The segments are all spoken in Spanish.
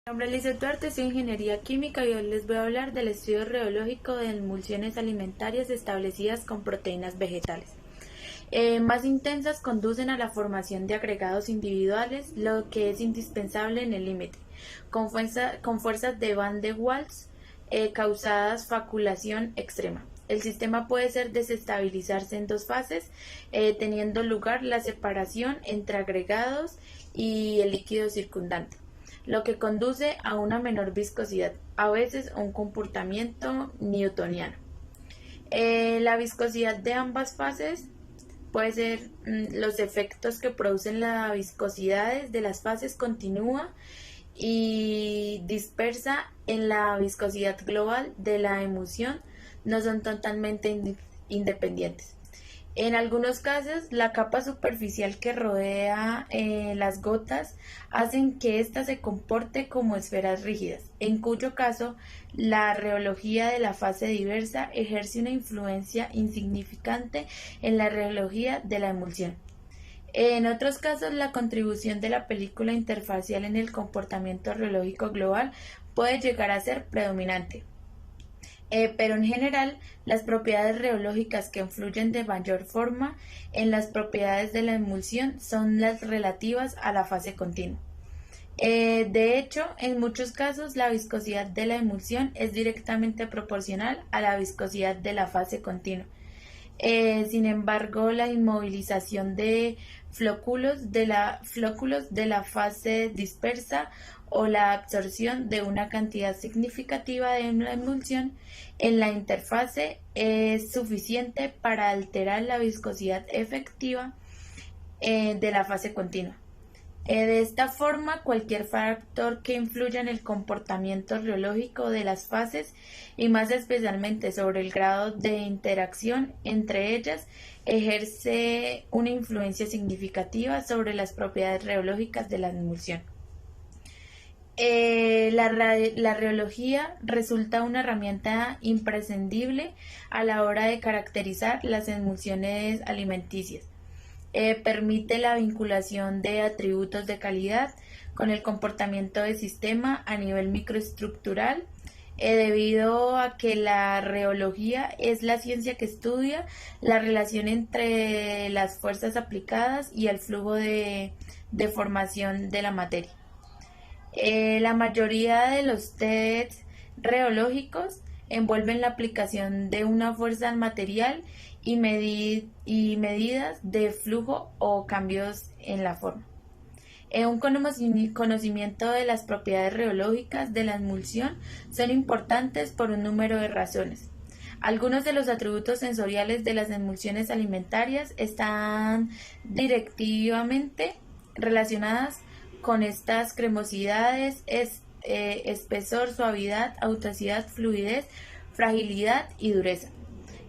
Mi nombre es Lizeth Duarte, soy Ingeniería Química y hoy les voy a hablar del estudio reológico de emulsiones alimentarias establecidas con proteínas vegetales. Más intensas conducen a la formación de agregados individuales, lo que es indispensable en el límite, con fuerzas de Van de Waals causadas faculación extrema. El sistema puede ser desestabilizarse en dos fases, teniendo lugar la separación entre agregados y el líquido circundante, lo que conduce a una menor viscosidad, a veces a un comportamiento newtoniano. La viscosidad de ambas fases puede ser los efectos que producen la viscosidad de las fases continua y dispersa en la viscosidad global de la emulsión no son totalmente independientes. En algunos casos, la capa superficial que rodea las gotas hacen que ésta se comporte como esferas rígidas, en cuyo caso la reología de la fase diversa ejerce una influencia insignificante en la reología de la emulsión. En otros casos, la contribución de la película interfacial en el comportamiento reológico global puede llegar a ser predominante. Pero en general, las propiedades reológicas que influyen de mayor forma en las propiedades de la emulsión son las relativas a la fase continua. De hecho, en muchos casos, la viscosidad de la emulsión es directamente proporcional a la viscosidad de la fase continua. Sin embargo, la inmovilización de flóculos de la fase dispersa o la absorción de una cantidad significativa de la emulsión en la interfase es suficiente para alterar la viscosidad efectiva de la fase continua. De esta forma, cualquier factor que influya en el comportamiento reológico de las fases y más especialmente sobre el grado de interacción entre ellas ejerce una influencia significativa sobre las propiedades reológicas de la emulsión. La reología resulta una herramienta imprescindible a la hora de caracterizar las emulsiones alimenticias. Permite la vinculación de atributos de calidad con el comportamiento del sistema a nivel microestructural, debido a que la reología es la ciencia que estudia la relación entre las fuerzas aplicadas y el flujo de formación de la materia. La mayoría de los tests reológicos envuelven la aplicación de una fuerza al material y medidas de flujo o cambios en la forma. Un conocimiento de las propiedades reológicas de la emulsión son importantes por un número de razones. Algunos de los atributos sensoriales de las emulsiones alimentarias están directamente relacionadas con estas cremosidades, espesor, suavidad, autosidad, fluidez, fragilidad y dureza.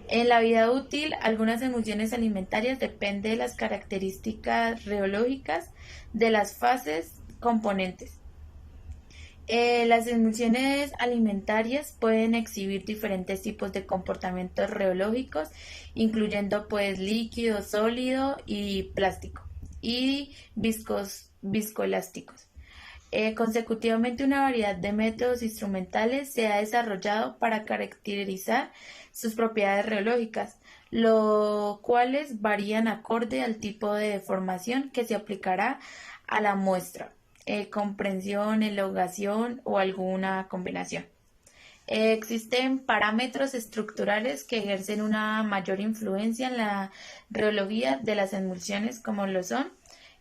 En la vida útil, algunas emulsiones alimentarias dependen de las características reológicas de las fases componentes. Las emulsiones alimentarias pueden exhibir diferentes tipos de comportamientos reológicos, incluyendo líquido, sólido y plástico, y viscoelásticos. Consecutivamente, una variedad de métodos instrumentales se ha desarrollado para caracterizar sus propiedades reológicas, los cuales varían acorde al tipo de deformación que se aplicará a la muestra, comprensión, elongación o alguna combinación. Existen parámetros estructurales que ejercen una mayor influencia en la reología de las emulsiones, como lo son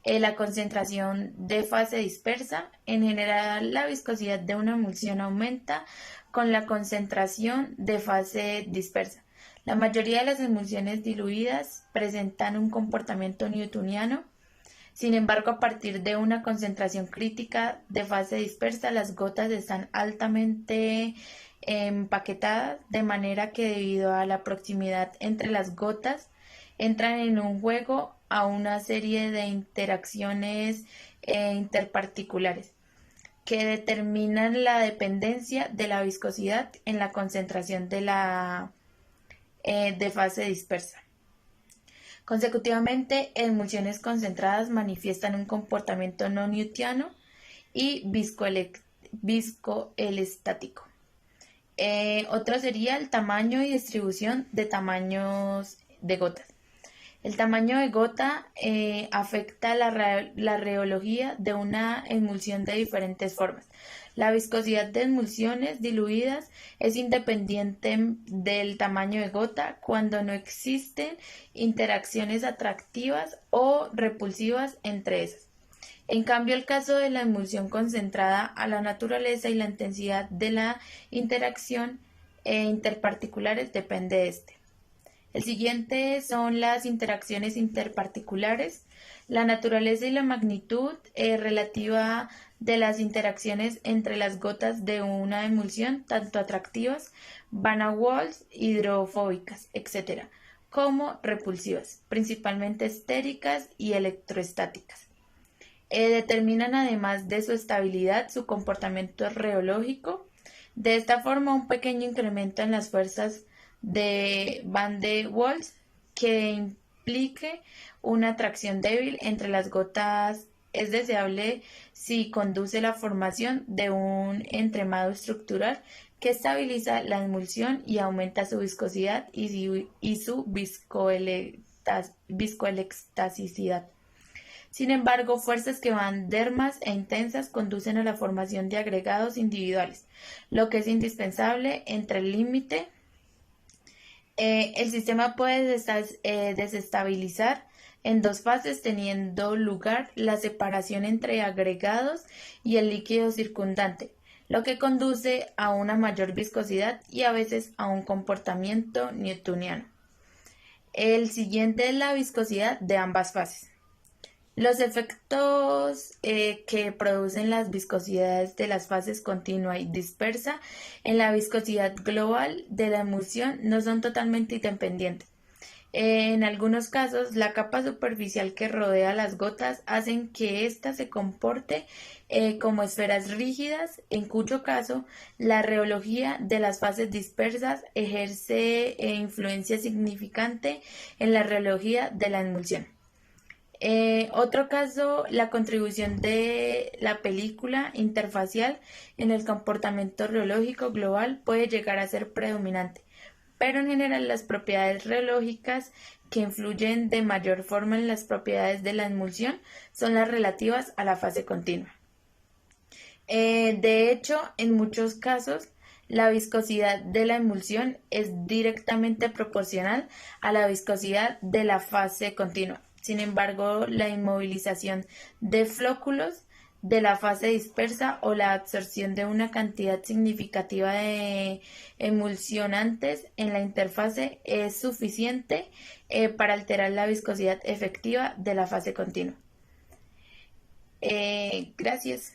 la concentración de fase dispersa. En general, la viscosidad de una emulsión aumenta con la concentración de fase dispersa. La mayoría de las emulsiones diluidas presentan un comportamiento newtoniano. Sin embargo, a partir de una concentración crítica de fase dispersa, las gotas están altamente empaquetadas, de manera que debido a la proximidad entre las gotas, entran en un juego a una serie de interacciones interparticulares que determinan la dependencia de la viscosidad en la concentración de fase dispersa. Consecutivamente, emulsiones concentradas manifiestan un comportamiento no newtoniano y viscoelestático. Otro sería el tamaño y distribución de tamaños de gotas. El tamaño de gota afecta la reología de una emulsión de diferentes formas. La viscosidad de emulsiones diluidas es independiente del tamaño de gota cuando no existen interacciones atractivas o repulsivas entre esas. En cambio, el caso de la emulsión concentrada a la naturaleza y la intensidad de la interacción interparticulares depende de este. El siguiente son las interacciones interparticulares. La naturaleza y la magnitud relativa de las interacciones entre las gotas de una emulsión, tanto atractivas, van a Wallace, hidrofóbicas, etc., como repulsivas, principalmente estéricas y electroestáticas. Determinan además de su estabilidad su comportamiento reológico. De esta forma, un pequeño incremento en las fuerzas de Van der Waals que implique una atracción débil entre las gotas es deseable si conduce a la formación de un entremado estructural que estabiliza la emulsión y aumenta su viscosidad y su viscoelasticidad. Sin embargo, fuerzas que van dermas e intensas conducen a la formación de agregados individuales, lo que es indispensable entre el límite. El sistema puede desestabilizar en dos fases, teniendo lugar la separación entre agregados y el líquido circundante, lo que conduce a una mayor viscosidad y a veces a un comportamiento newtoniano. El siguiente es la viscosidad de ambas fases. Los efectos que producen las viscosidades de las fases continua y dispersa en la viscosidad global de la emulsión no son totalmente independientes. En algunos casos, la capa superficial que rodea las gotas hacen que ésta se comporte como esferas rígidas, en cuyo caso la reología de las fases dispersas ejerce influencia significante en la reología de la emulsión. Otro caso, la contribución de la película interfacial en el comportamiento reológico global puede llegar a ser predominante, pero en general las propiedades reológicas que influyen de mayor forma en las propiedades de la emulsión son las relativas a la fase continua. De hecho, en muchos casos, la viscosidad de la emulsión es directamente proporcional a la viscosidad de la fase continua. Sin embargo, la inmovilización de flóculos de la fase dispersa o la absorción de una cantidad significativa de emulsionantes en la interfase es suficiente para alterar la viscosidad efectiva de la fase continua. Gracias.